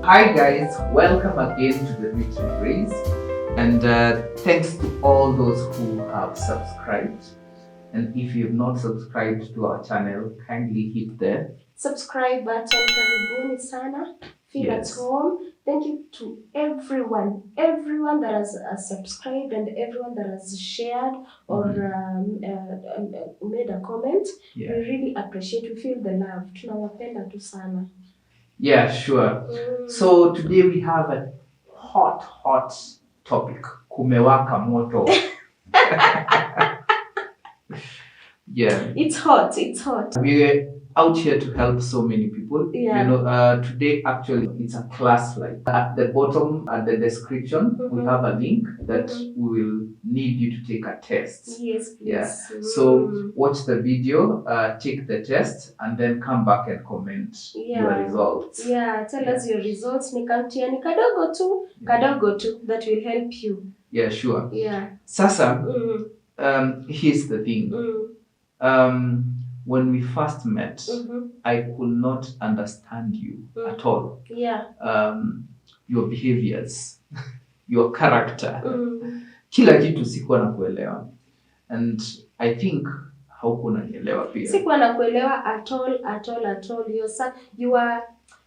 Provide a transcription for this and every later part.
Hi guys, welcome again to the Victory Race, and thanks to all those who have subscribed. And if you have not subscribed to our channel, kindly hit the subscribe button. Karibuni sana. Feel at home. Thank you to everyone that has subscribed and everyone that has shared or made a comment. We really appreciate. We feel the love. Tunawapenda tu sana. Yeah, sure. So today we have a hot topic. Kumewaka moto. Yeah. It's hot. We're out here to help so many people. Yeah. You know, today actually it's a class live. At the bottom, at the description, we have a link that we will need you to take a test. Yes, please. Yeah. So watch the video, take the test, and then come back and comment your results. Yeah, tell us your results. Ni kadogo tu, that will help you. Yeah, sure. Yeah. Sasa, here's the thing. When we first met, I could not understand you at all. Yeah. Your behaviors, your character. Kila kitu sikuwa nakuelewa. And I think haukuwa unanielewa pia. Sikuwa nakuelewa at all. You are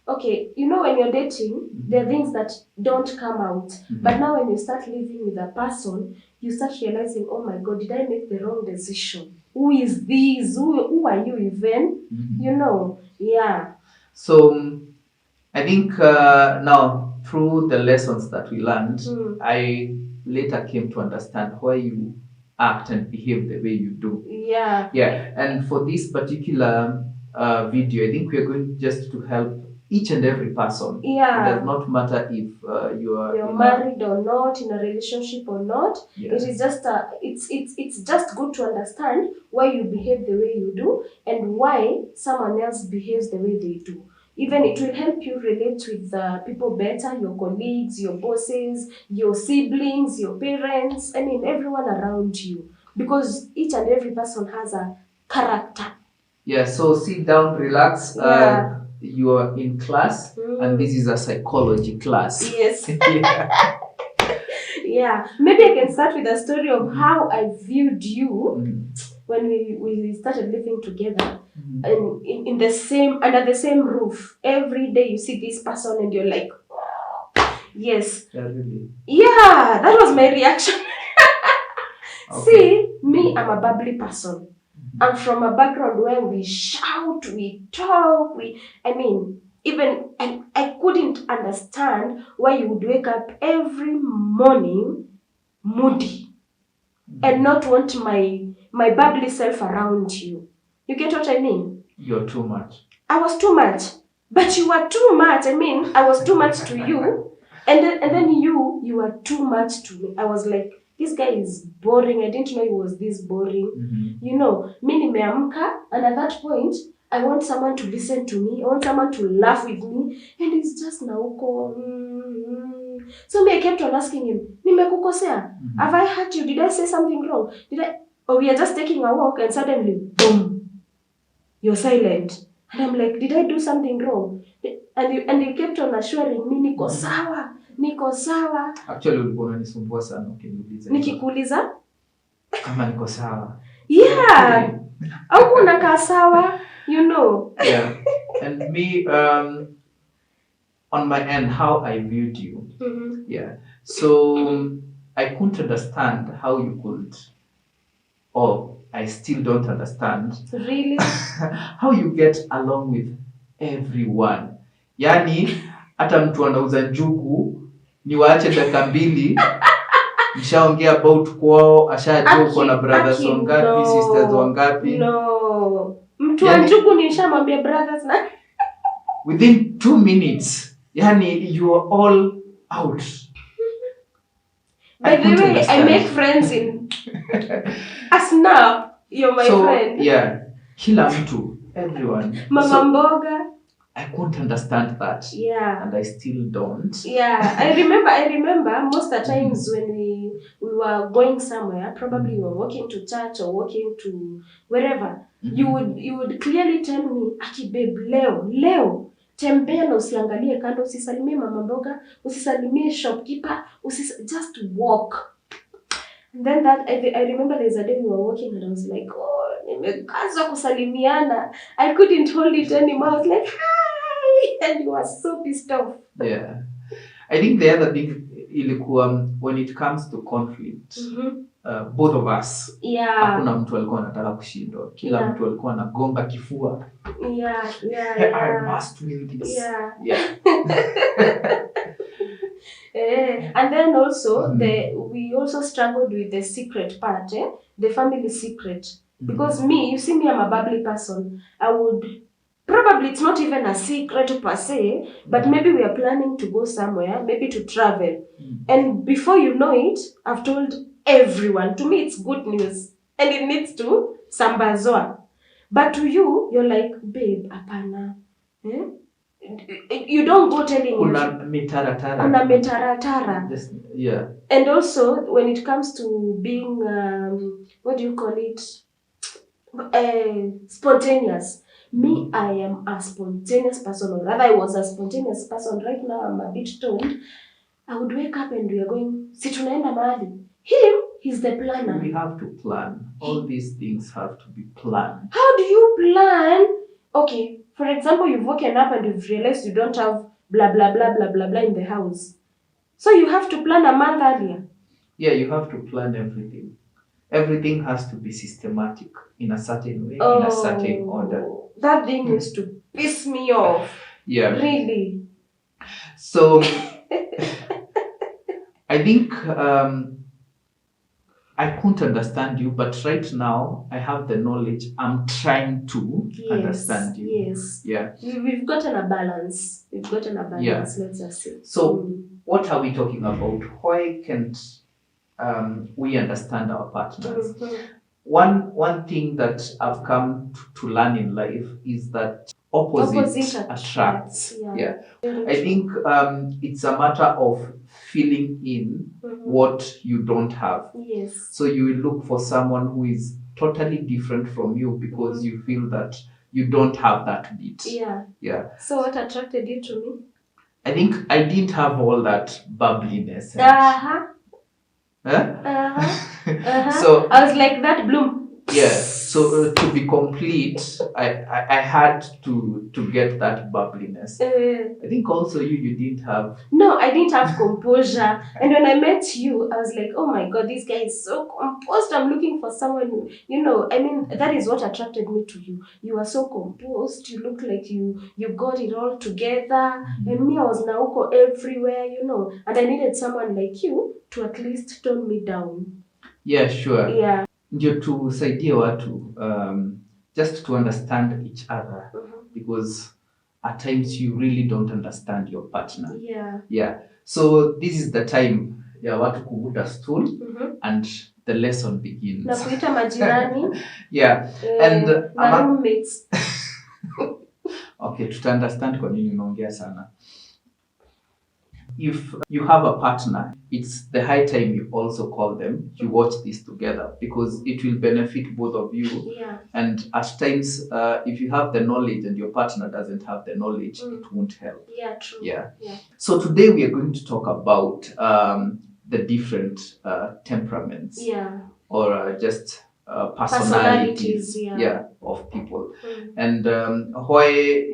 okay, you know when you're dating, there are things that don't come out. But now when you start living with a person, you start realizing, oh my God, did I make the wrong decision? Who is this? Who are you even? You know, yeah. So I think now through the lessons that we learned, I later came to understand why you act and behave the way you do. Yeah. Yeah. And for this particular video, I think we are going just to help each and every person. Yeah. It does not matter if you're married or not, in a relationship or not. Yeah. It is just it's just good to understand why you behave the way you do and why someone else behaves the way they do. Even it will help you relate with people better, your colleagues, your bosses, your siblings, your parents, I mean everyone around you. Because each and every person has a character. Yeah, so sit down, relax. Yeah. You are in class and this is a psychology class. Yes. Yeah. Maybe I can start with a story of how I viewed you when we started living together and in the same under the same roof. Every day you see this person and you're like, yes. Yeah, really? Yeah, that was my reaction. Okay. See, me, I'm a bubbly person. I'm from a background where we shout, we talk, even I couldn't understand why you would wake up every morning moody and not want my bubbly self around you. You get what I mean? You're too much. I was too much. But you were too much. I was too much to you. And then you were too much to me. I was like, this guy is boring. I didn't know he was this boring. You know, me nimeamka, and at that point, I want someone to listen to me. I want someone to laugh with me. And it's just nauko. So me, I kept on asking him, nimekukosea? Have I hurt you? Did I say something wrong? Or we are just taking a walk and suddenly, boom, you're silent. And I'm like, did I do something wrong? And you kept on assuring me, niko sawa. Actually, ulikuwa unanisumbua sana ukiniuliza. Nikikuuliza? Kama niko sawa. Yeah. Au unakaa sawa, you know. Yeah. And me, on my end, how I viewed you. Yeah. So I couldn't understand how you could, or I still don't understand. Really? How you get along with everyone. Yani, hata mtu anauza njugu, niwaache dakika mbili, nishaongea about kwao, ashajua uko na brothers wangapi, sisters wangapi. No. Mtu wa njugu nishamwambia brothers na within 2 minutes. Yani, you are all out. By the way, I make friends in a snap. You're my friend. Yeah. Kila mtu, everyone. Mama mboga. I couldn't understand that. Yeah. And I still don't. Yeah. I remember most of the times when we were going somewhere, probably we were walking to church or walking to wherever, you would clearly tell me, Aki babe, leo, tembea na usiangalie kando, usisalimie mama mboga, usisalimie shopkeeper, just walk. And then that I remember there's a day we were walking and I was like, oh, nimekazwa kusalimiana. I couldn't hold it anymore. I was like, hi, and he was so pissed off. Yeah, I think the other thing ilikuwa when it comes to conflict, both of us, hakuna mtu alikuwa anataka kushindwa, kila mtu alikuwa anagonga kifua. I must win this. And then also we also struggled with the secret part, the family secret. Because me, you see me, I'm a bubbly person. I would probably, it's not even a secret per se, but maybe we are planning to go somewhere, maybe to travel. And before you know it, I've told everyone. To me, it's good news. And it needs to sambazwa. But to you, you're like, babe, apana. You don't go telling Kuna mitaratara. Kuna mitaratara. Yeah. And also, when it comes to being, what do you call it? Spontaneous. Me, I am a spontaneous person, or rather I was a spontaneous person. Right now I'm a bit toned. I would wake up and we are going, si tunaenda mahali. Him, he's the planner. We have to plan. All these things have to be planned. How do you plan? Okay, for example, you've woken up and you've realized you don't have blah blah blah blah blah blah in the house. So you have to plan a month earlier. Yeah, you have to plan everything. Everything has to be systematic in a certain way, in a certain order. That thing used to piss me off. Yeah. Really. So, I think I couldn't understand you, but right now I have the knowledge. I'm trying to understand you. Yes. Yeah. We've gotten a balance. Yeah. Let's just say. So, what are we talking about? Why can't we understand our partners? One thing that I've come to learn in life is that opposite attracts. Yeah. I think it's a matter of filling in what you don't have. Yes. So you will look for someone who is totally different from you because you feel that you don't have that bit. Yeah. So what attracted you to me? I think I didn't have all that bubbliness. So I was like that bloom. Yeah. So to be complete, I had to get that bubbliness. I think also you didn't have. No, I didn't have composure. And when I met you, I was like, oh my God, this guy is so composed. I'm looking for someone who, I mean, that is what attracted me to you. You are so composed. You look like you got it all together. And me, I was nauko everywhere, And I needed someone like you to at least tone me down. Yeah, sure. Yeah. Ndio tusaidie watu just to understand each other because at times you really don't understand your partner. Yeah. So this is the time ya watu kuvuta stool and the lesson begins. Na kuita majirani. Yeah. And na roommates. Okay, tuta understand kwa nini unaongea sana. If you have a partner, it's the high time you also call them, you watch this together because it will benefit both of you. Yeah. And at times, if you have the knowledge and your partner doesn't have the knowledge, it won't help. Yeah, true. Yeah. So today we are going to talk about the different temperaments. Yeah. Or just personalities of people. And why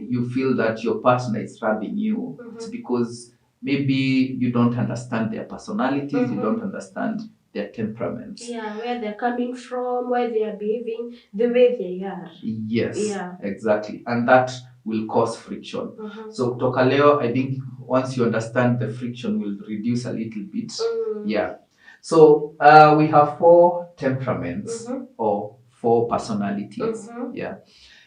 you feel that your partner is rubbing you, it's because maybe you don't understand their personalities, you don't understand their temperaments. Yeah, where they're coming from, why they are behaving, the way they are. Yes, yeah. Exactly. And that will cause friction. So kutoka leo, I think once you understand the friction will reduce a little bit. Yeah. So we have 4 temperaments or 4 personalities. Yeah.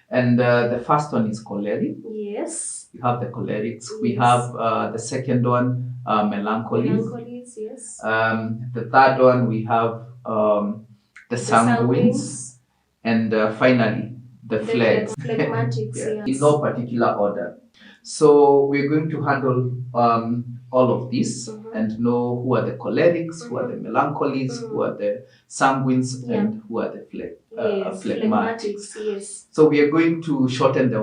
And the first one is choleric. Yes. We have the cholerics. We have the second one, melancholies. Melancholies, yes. The third one, we have the sanguines. And finally, the phlegmatics. Yes. In no particular order. So we're going to handle all of this and know who are the cholerics, who are the melancholies, who are the sanguines, and who are the phlegmatics. Yes. So we are going to shorten the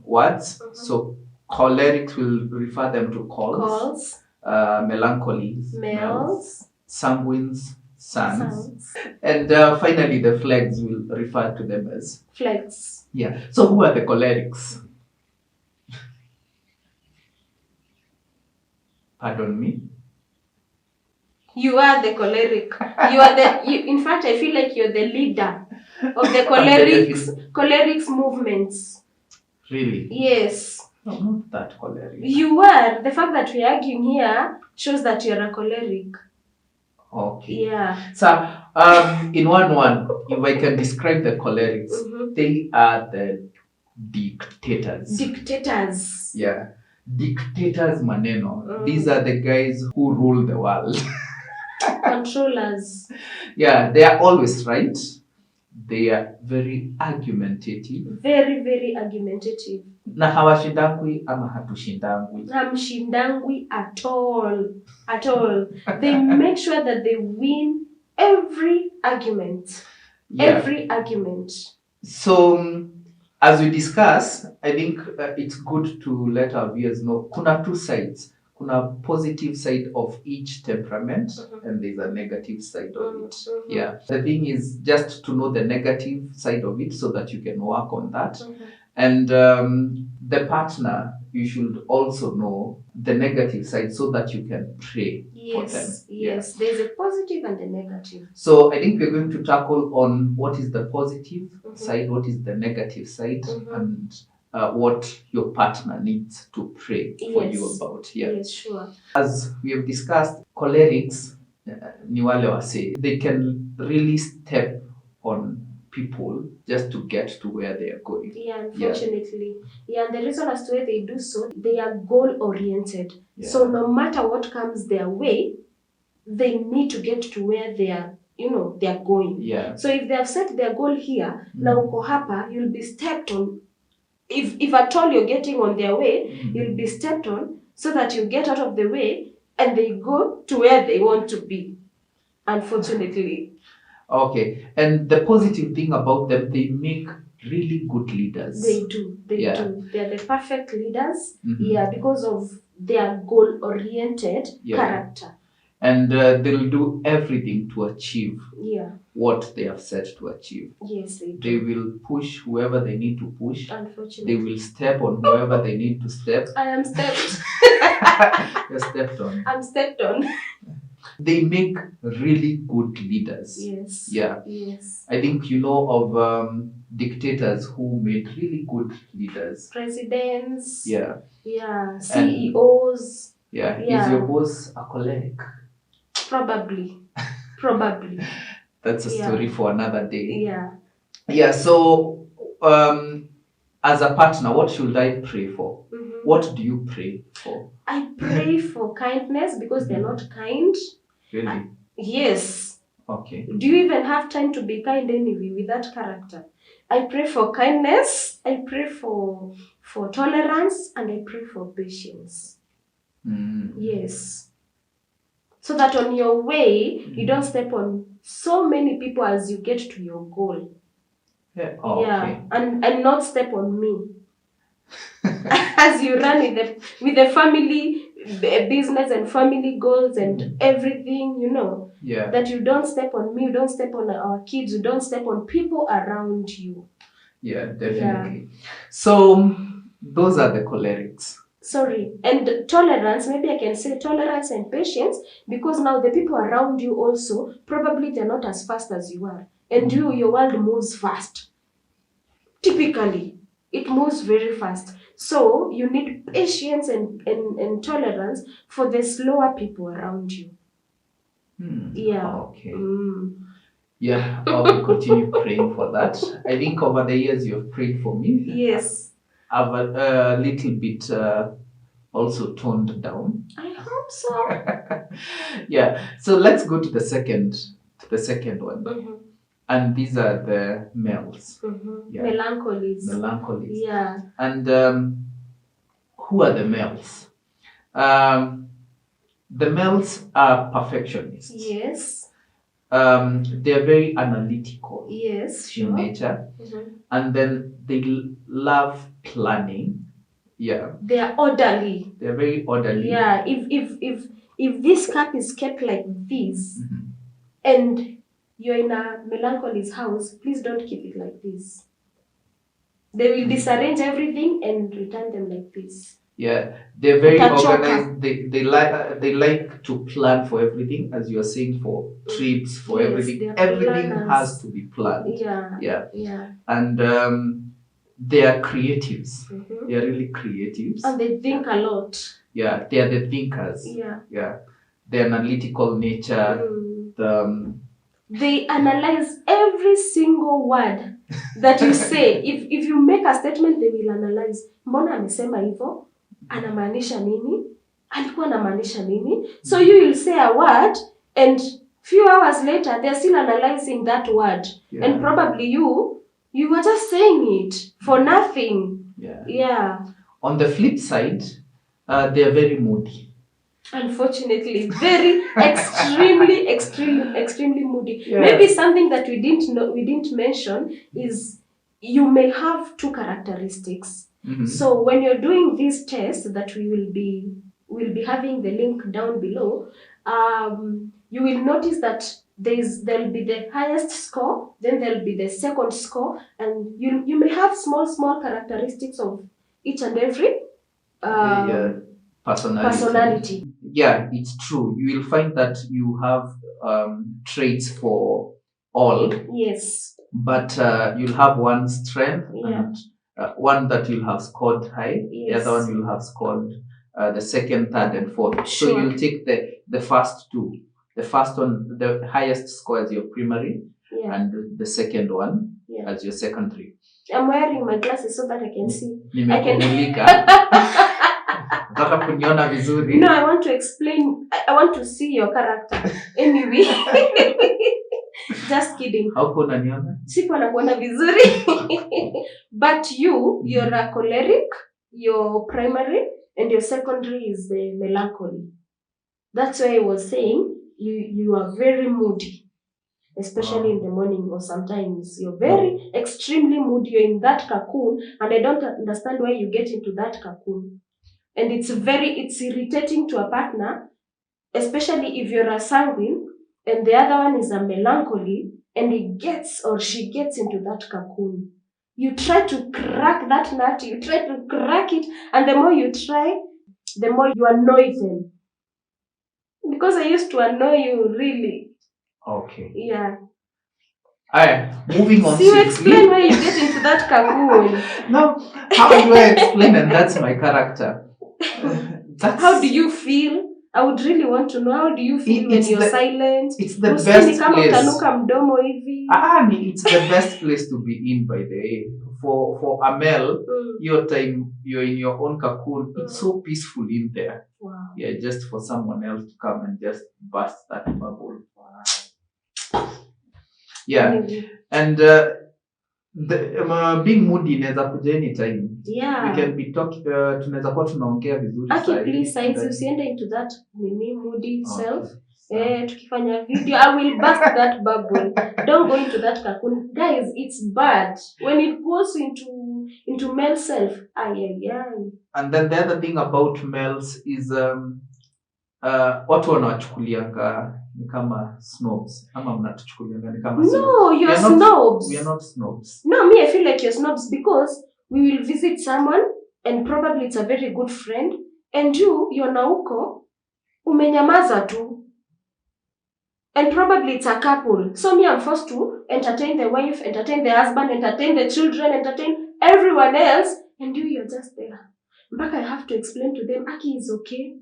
words. So cholerics will refer them to cols. Calls. Melancholies, Males. sanguines, sons. Sons. And finally, the phlegs will refer to them as. Flex. Yeah. So who are the cholerics? Pardon me? You are the choleric. You are the. In fact, I feel like you're the leader of the cholerics movements. Really? Yes. No, not that choleric. You are. The fact that we're arguing here shows that you're a choleric. Okay. Yeah. So, in one, if I can describe the cholerics, they are the dictators. Dictators. Yeah. Dictators maneno. These are the guys who rule the world. Controllers. Yeah, they are always right. They are very argumentative. Very, very argumentative. Na hawashindangwi ama hatushindangwi. Hamshindangwi at all. At all. They make sure that they win every argument. Yeah. Every argument. So, as we discuss, I think it's good to let our viewers know kuna two sides. Kuna positive side of each temperament and there's a negative side of it. Yeah. The thing is just to know the negative side of it so that you can work on that. And the partner, you should also know the negative side so that you can pray for them. Yes. There's a positive and a negative. So I think we're going to tackle on what is the positive side, what is the negative side, and what your partner needs to pray for you about. Yeah. Yes, sure. As we have discussed, cholerics, ni wale wase, they can really step on people just to get to where they are going. Yeah, unfortunately. Yeah, and the reason as to why they do so, they are goal-oriented. Yeah. So no matter what comes their way, they need to get to where they are, they are going. Yeah. So if they have set their goal here, now uko hapa, you'll be stepped on. If at all you're getting on their way, you'll be stepped on so that you get out of the way and they go to where they want to be. Unfortunately. Okay. And the positive thing about them, they make really good leaders. They do. They do. They are the perfect leaders. Yeah, because of their goal-oriented character. And they'll do everything to achieve what they have set to achieve. Yes, they do. They will push whoever they need to push. Unfortunately. They will step on whoever they need to step. I am stepped. You're stepped on. I'm stepped on. They make really good leaders. Yes. Yeah. Yes. I think you know of dictators who made really good leaders. Presidents. Yeah. Yeah. CEOs. Yeah. Is your boss a choleric? Probably. That's a story for another day. Yeah. Yeah. So, as a partner, what should I pray for? What do you pray for? I pray for kindness because they're not kind. Really? Yes. Okay. Do you even have time to be kind anyway with that character? I pray for kindness. I pray for tolerance, and I pray for patience. Yes. So that on your way, you don't step on so many people as you get to your goal. Yeah. Oh, yeah. Okay. And not step on me. As you run with the family business and family goals and everything, Yeah. that you don't step on me, you don't step on our kids, you don't step on people around you. Yeah, definitely. Yeah. So those are the cholerics. Sorry. And tolerance, maybe I can say tolerance and patience, because now the people around you also, probably they're not as fast as you are. And your world moves fast. Typically, it moves very fast. So you need patience and tolerance for the slower people around you. Yeah. Okay. Yeah, I will continue praying for that. I think over the years you have prayed for me. Yes. I've a little bit also toned down. I hope so. Yeah. So let's go to the second one. And these are the males. Yeah. Melancholies. Yeah. And who are the males? The males are perfectionists. Yes. They are very analytical. Yes, sure. In nature. And then they love planning. Yeah. They are orderly. They're very orderly. Yeah. If this cup is kept like this, Mhm. and you're in a melancholy's house, please don't keep it like this. They will disarrange everything and return them like this. Yeah, they're very Utachoka. organized. They like to plan for everything, as you are saying, for trips, for Yes, everything. they are Everything planners. has to be planned. Yeah. Yeah. Yeah. And they are creatives. Mhm. They are really creatives. And they think a lot. Yeah, they are the thinkers. Yeah. Yeah, the analytical nature. They analyze every single word that you say. If you make a statement, they will analyze. Mbona amesema hivyo? Anamaanisha nini? Alikuwa anamaanisha nini? So you will say a word, and few hours later, they're still analyzing that word. Yeah. And probably you were just saying it for nothing. Yeah. Yeah. On the flip side, they are very moody. Unfortunately, very extremely moody. Yeah. Maybe something that we didn't mention is you may have two characteristics. Mhm. So when you're doing this test that we'll be having the link down below, you will notice that there'll be the highest score, then there'll be the second score, and you may have small characteristics of each and every personality. Yeah, it's true. You will find that you have traits for all. Yes. But you'll have one strength, Yeah. and one that you'll have scored high. Yes. The other one you'll have scored the second, third, and fourth. Sure. So you'll take the first two. The first one, the highest score as your primary, Yeah. and the second one Yeah. as your secondary. I'm wearing my glasses so that I can see. Nimekumulika. Nataka kuniona vizuri. No, I want to explain. I want to see your character. Anyway. Just kidding. Hauko unaniona? Sikuwa nakuona vizuri. But you're a choleric, your primary, and your secondary is the melancholy. That's why I was saying you are very moody, especially in the morning, or sometimes you're very extremely moody. You're in that cocoon, and I don't understand why you get into that cocoon. And it's irritating to a partner, especially if you're a sanguine and the other one is a melancholy, and she gets into that cocoon. You try to crack that nut, you try to crack it, and the more you try, the more you annoy them. Because I used to annoy you, really. Okay. Yeah. Alright, moving on. So you explain why you get into that cocoon. No, how do I explain? And that's my character. How do you feel? I would really want to know, how do you feel when you're silent? It's the best place. Utanuka mdomo hivi. It's the best place to be in, by the way. For a male, your time, you're in your own cocoon. It's so peaceful in there. Wow. Yeah, just for someone else to come and just burst that bubble. Wow. Yeah. And being moody inaweza kuja anytime. Yeah. We can be talking, tunaweza kuwa tunaongea vizuri sahi. Please, saizi usiende into that moody self. Okay. Tukifanya video, I will burst that bubble. Don't go into that cocoon. Guys, it's bad. When it goes into male self, And then the other thing about males is watu wanawachukulianga ni kama snobs. Ama mnatuchukulianga ni kama snobs. No, you're snobs. We are not snobs. No, me, I feel like you're snobs because we will visit someone and probably it's a very good friend, and you're na uko umenyamaza tu. And probably it's a couple. So me, I'm forced to entertain the wife, entertain the husband, entertain the children, entertain everyone else, and you're just there. Mpaka I have to explain to them, Aki is okay.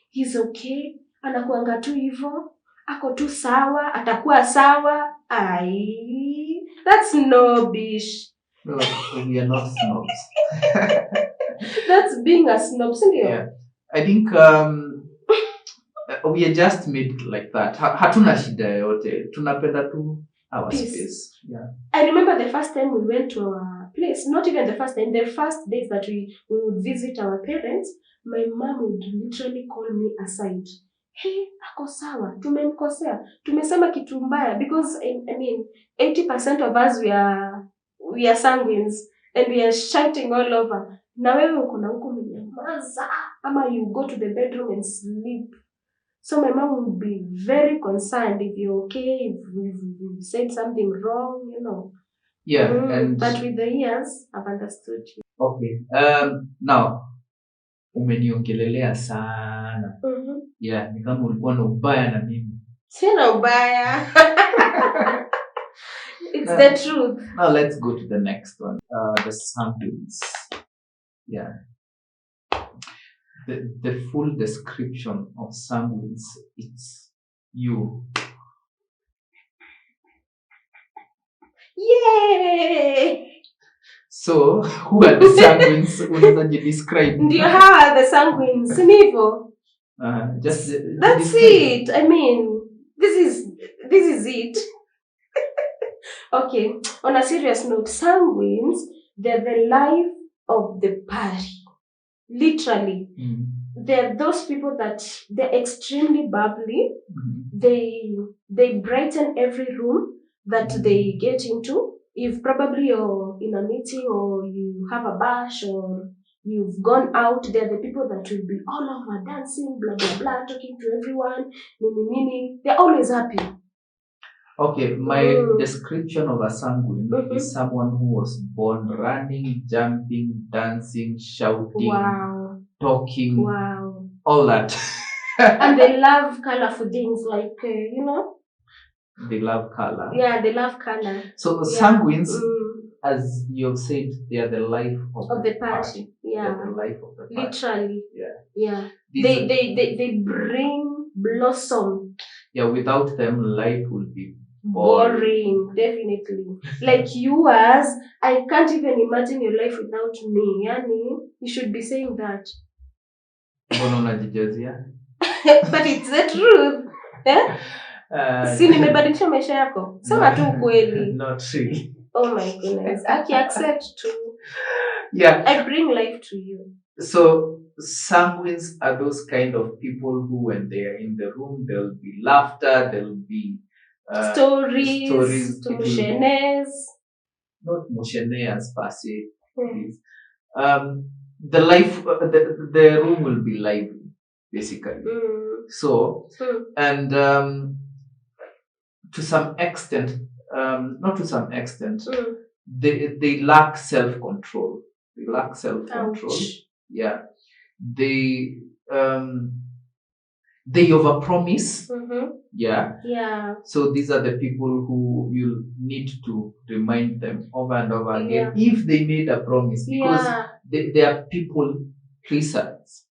He's okay. Anakuanga tu hivyo. Ako tu sawa. Atakuwa sawa. Ai. That's snobbish. No, we are not snobs. That's being a snob, isn't it? Yeah. I think we are just made like that. Hatuna shida yote. Tunapenda tu our space. Yeah. I remember the first time we went to our place, not even the first time, the first days that we would visit our parents, my mom would literally call me aside. Hey, ako sawa, tumemkosea, tumesema kitu mbaya, because I mean 80% of us we are sanguines. and we are shouting all over. Na wewe uko na huko umenyamaza, ama you go to the bedroom and sleep. So my mom would be very concerned if you're okay, if we've said something wrong, you know. Yeah, but with the years, I've understood you. Okay. Now umeniongelelea sana. Yeah, ni kama ulikuwa na ubaya na mimi. Sina ubaya. It's the truth. Now let's go to the next one. The sanguines. Yeah. The full description of sanguines, it's you. Yay! So, who are the sanguines? Unaweza describe? Ndio hawa the sanguines, si hivyo? That's it. I mean, this is it. Okay, on a serious note, sanguines, they're the life of the party. Literally. They're those people that they're extremely bubbly. They brighten every room that they get into. If probably you're in a meeting or you have a bash or you've gone out, they're the people that will be all over dancing, blah blah blah, talking to everyone, meaning they're always happy. Okay, my description of a sanguine is someone who was born running, jumping, dancing, shouting, talking, all that. And they love colorful things like, They love color. Yeah, they love color. So sanguines, as you've said, they are the life of the party. Yeah. They are the life of the party. Literally. Yeah. They bring blossom. Yeah, without them, life would be boring. Definitely. Like yours, I can't even imagine your life without me. Yani, you should be saying that. But it's the truth. Eh? Si nimebadilisha maisha yako. Sema tu ukweli. Not really. Oh my goodness. I accept too. Yeah. I bring life to you. So sanguines are those kind of people who, when they are in the room, there'll be laughter, there'll be stories, motiones. Not motiones per se. The life, the room will be lively, basically. So, and to some extent, not to some extent, they lack self-control. They lack self-control. Ouch. Yeah. They overpromise. Yeah. So these are the people who you need to remind them over and over again if they made a promise, because they are people pleasers.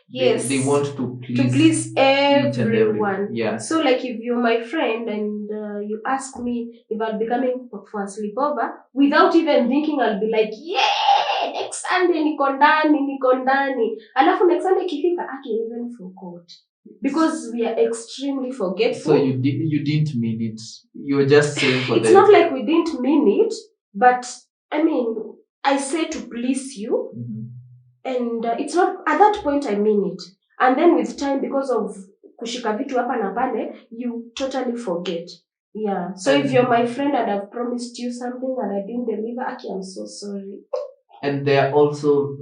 Yes. They want to please everyone. Yeah. So like if you're my friend and you ask me if I'll be coming for a sleepover, without even thinking I'll be like, yeah, next Sunday niko ndani. Alafu next Sunday kifika, I can even forgot. Because we are extremely forgetful. So you didn't mean it. You were just saying for It's not like we didn't mean it, but I mean, I say to please you. And it's not, at that point I mean it. And then with time, because of kushika vitu hapa na pale, you totally forget. Yeah. So if you're my friend and I've promised you something and I didn't deliver, I'm so sorry. And they are also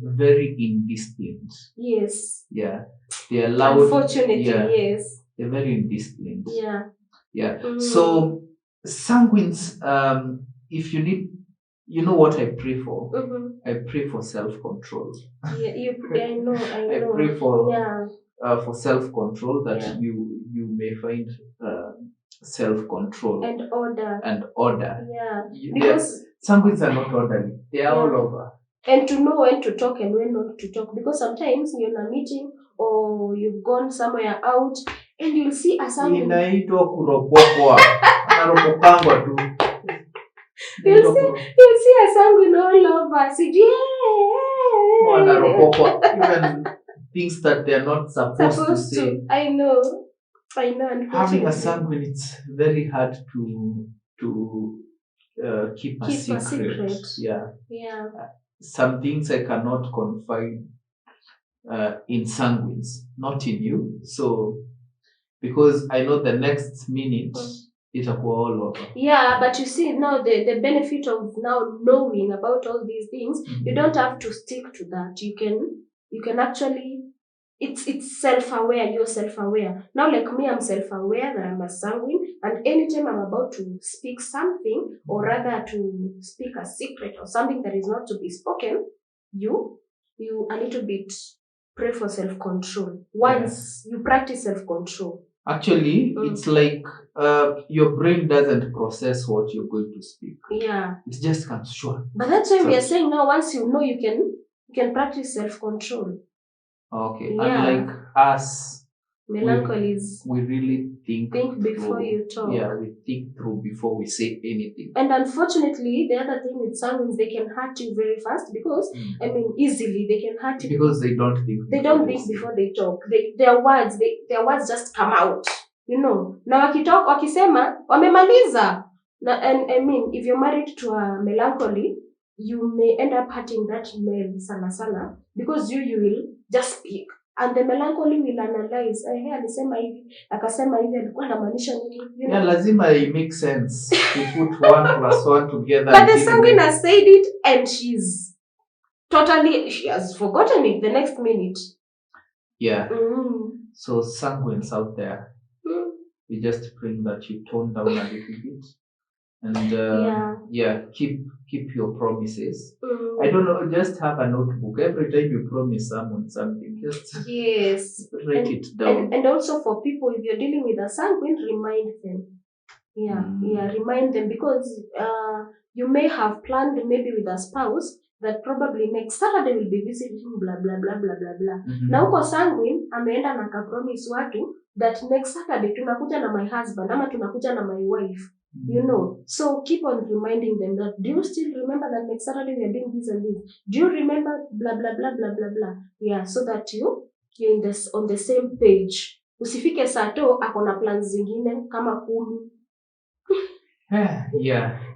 very indisciplined. Yes. Yeah. They are loud. Unfortunately, yes. They're very indisciplined. Yeah. Yeah. So sanguines, if you need, you know what I pray for? I pray for self-control. Yeah, I know. I pray for self-control, that you may find self-control and order. Yeah. Because sanguines are not orderly. They are all over. And to know when to talk and when not to talk, because sometimes you're in a meeting or you've gone somewhere out and you'll see a sanguine. Inaitwa kuropokwa. Anaropokangwa tu. You'll see a sanguine all over. Even things that they're not supposed to say. I know. Having a sanguine, it's very hard to keep a secret. Yeah. Some things I cannot confide in sanguines, not in you. So, because I know the next minute itakuwa all over. Yeah, but you see now the benefit of now knowing about all these things, you don't have to stick to that. You can actually, it's self-aware. You're self-aware now. Like me, I'm self-aware that I'm a sanguine, and anytime I'm about to speak something, or rather to speak a secret or something that is not to be spoken, you a little bit pray for self-control. Once you practice self-control, actually it's like your brain doesn't process what you're going to speak. Yeah, it just comes sure. But that's why we are saying now, once you know, you can practice self-control. Okay. Yeah. Unlike us, Melancholy is we really think before through. you talk. Yeah, we think through before we say anything. And unfortunately, the other thing with sanguines, they can hurt you very fast because easily they can hurt you because they don't think. They don't think before they talk. Their words just come out. You know. Na wakitalk wakisema wamemaliza. And I mean, if you're married to a melancholy, you may end up hurting that male sana because you will just speak. And the melancholy will analyze. Alisema hivi, akasema hivi, alikuwa anamaanisha nini? Yeah, lazima it makes sense. You put 1 plus 1 together. But the sanguine has said it and she has forgotten it the next minute. Yeah. So sanguines out there, we just pray that you tone down a little bit. And keep your promises. I don't know, just have a notebook. Every time you promise someone something, just write it down. And also for people, if you're dealing with a sanguine, remind them. Remind them, because you may have planned maybe with a spouse that probably next Saturday will be visiting blah blah blah blah blah blah. Na uko sanguine ameenda na kapromise watu that next Saturday tunakuja na my husband ama tunakuja na my wife. You know, so keep on reminding them that, do you still remember that next Saturday we are doing this and this? Do you remember blah blah blah blah blah blah? Yeah, so that you're on the same page. Usifike sato akona plans zingine kama 10. At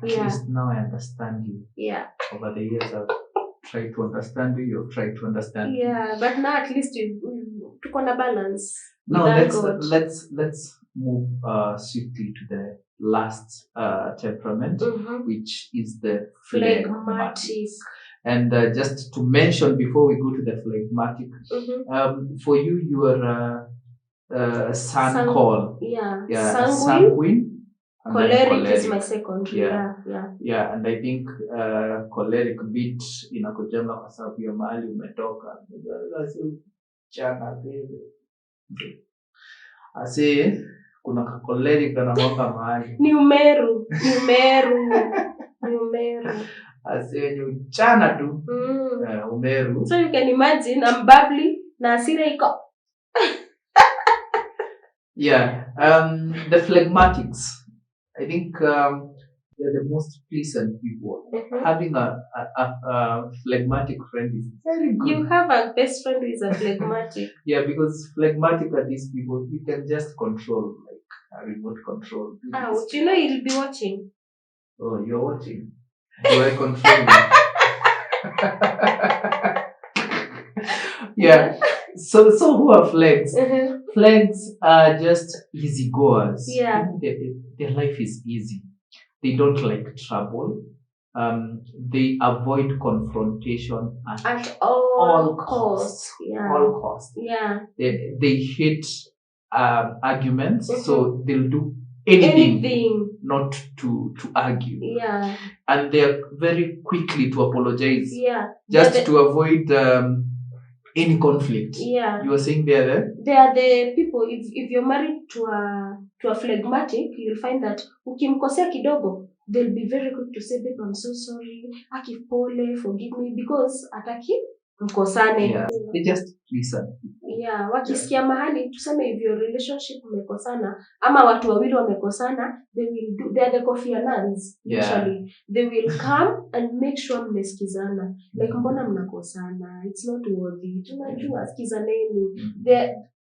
least now I understand you. Yeah. Over the years I've tried to understand you, you've tried to understand me. Yeah, but now at least took on a balance. Now let's move swiftly to the last temperament, which is the phlegmatic. And just to mention before we go to the phlegmatic, for you are sun call. Sanguine. Choleric is my second. Yeah, and I think choleric bit inakujanga kwa sababu ya mahali umetoka. Ase kuna choleric anamwanga mahali. Ni Umeru. Ase wenye uchana tu. Umeru. So you can imagine I'm bubbly na hasira iko. The phlegmatics, I think they're the most pleasant people. Having a phlegmatic friend is very good. You have a best friend who is a phlegmatic. Because phlegmatic are these people you can just control, like a remote control. Do you know you'll be watching? Oh, you're watching? Do I control you? So who are flags? Flags are just easy goers. Their life is easy. They don't like trouble. They avoid confrontation at all costs. All costs. They hate arguments, so they'll do anything not to argue. And they're very quickly to apologize. Just to avoid any conflict. You were saying they are the people, if you're married to a phlegmatic, you'll find that ukimkosea kidogo, they'll be very quick to say, babe, I'm so sorry, akipole, forgive me, because ataki mkosane. They just listen. Wakisikia mahali, tuseme if your relationship umekosana, ama watu wawili wamekosana, they are the coffee nuns, usually. They will come and make sure mmesikizana. Like, mbona mnakosana? It's not worthy. Tunajua, sikizaneni.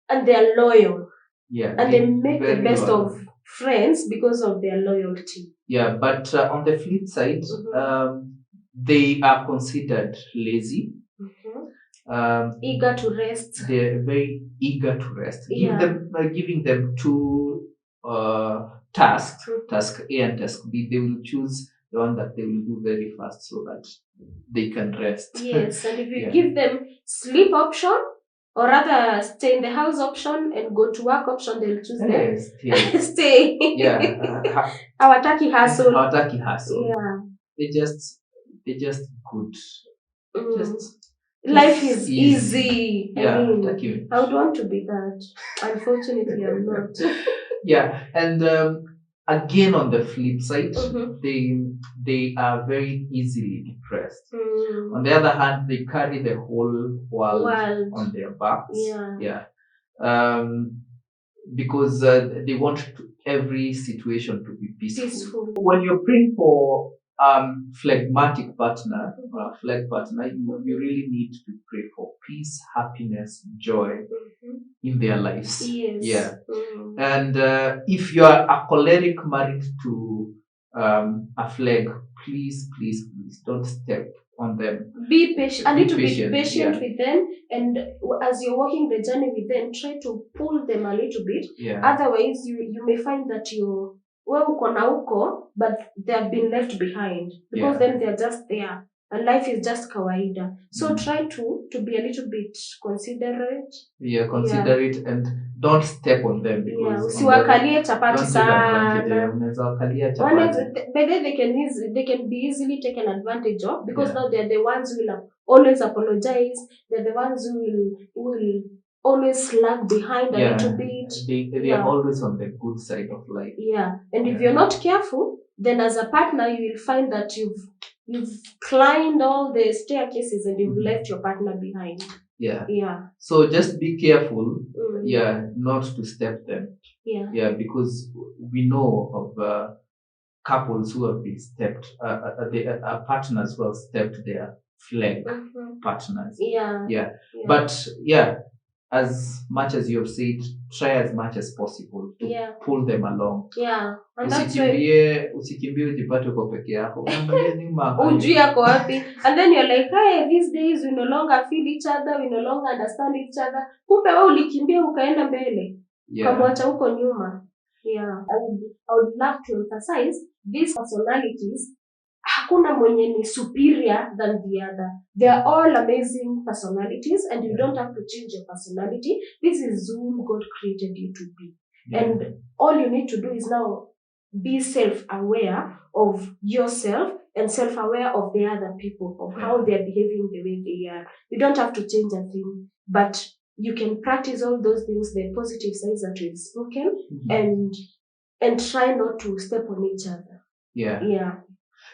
And they are loyal. And they make the best of friends because of their loyalty. But on the flip side, they are considered lazy. Eager to rest. They're very eager to rest. Giving them too task, task A and task B, they will choose the one that they will do very fast so that they can rest. Yes, and if you Yeah. give them sleep option, or rather stay in the house option and go to work option, they'll choose Yes, the stay. yeah. Hawataki hustle. Hawataki hustle. Yeah. They just good. Just life is easy. Yeah, I mean, I would want to be that. Unfortunately, I'm not. Yeah, and again on the flip side, they are very easily depressed. On the other hand, they carry the whole world on their backs. Yeah. Because they want every situation to be peaceful. When you're praying for phlegmatic partner, phleg partner, you really need to pray for peace, happiness, joy in their lives. Yes. Yeah. And if you are a choleric married to a phleg, please don't step on them. Be patient. I need to be patient with them, and as you're walking the journey with them, try to pull them a little bit. Otherwise, you may find that you uko na uko, but they have been left behind because then they are just there, and life is just kawaida. So try to be a little bit considerate. Yeah, considerate and don't step on them because usiwakalie chapati sana. By then they can be easily taken advantage of because now they are the ones who will always apologize. They're the ones who will always lag behind a little bit. They are always on the good side of life. Yeah, and if you're not careful, then as a partner you will find that you've climbed all the staircases and you've left your partner behind. Yeah. So just be careful. Not to step them. Yeah, because we know of couples who have been stepped, partners who have stepped their phleg partners. Yeah. But as much as you have said, try as much as possible to pull them along. Usikimbie ujipate uko peke yako. Unaangalia nyuma. Ujui yako wapi. And then you're like, hey, these days we no longer feel each other, we no longer understand each other. Kumbe wewe ulikimbia ukaenda mbele. Kamwacha huko nyuma. I would love to emphasize these personalities. Hakuna mwenye ni superior than the other. They are all amazing personalities and you don't have to change your personality. This is who God created you to be. And all you need to do is now be self-aware of yourself and self-aware of the other people, of how they are behaving the way they are. You don't have to change a thing, but you can practice all those things, the positive sides that we've spoken, and try not to step on each other. Yeah.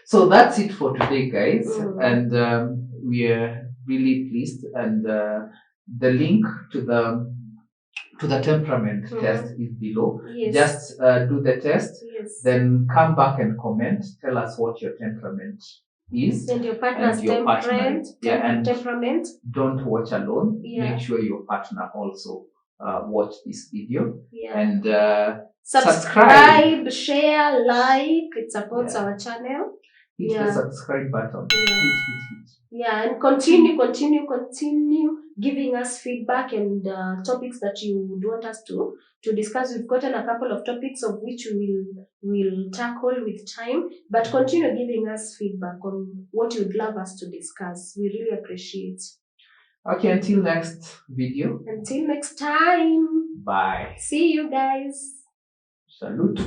So that's it for today, guys. And we are really pleased. And the link to the temperament test is below. Just do the test. Then come back and comment. Tell us what your temperament is. And your partner's temperament. And temperament. Don't watch alone. Make sure your partner also watch this video. And subscribe, share, like. It supports our channel. Hit the subscribe button. Hit. And continue giving us feedback and topics that you would want us to discuss. We've gotten a couple of topics of which we will tackle with time, but continue giving us feedback on what you'd love us to discuss. We really appreciate. Okay, until next video. Until next time. Bye. See you guys. Salute.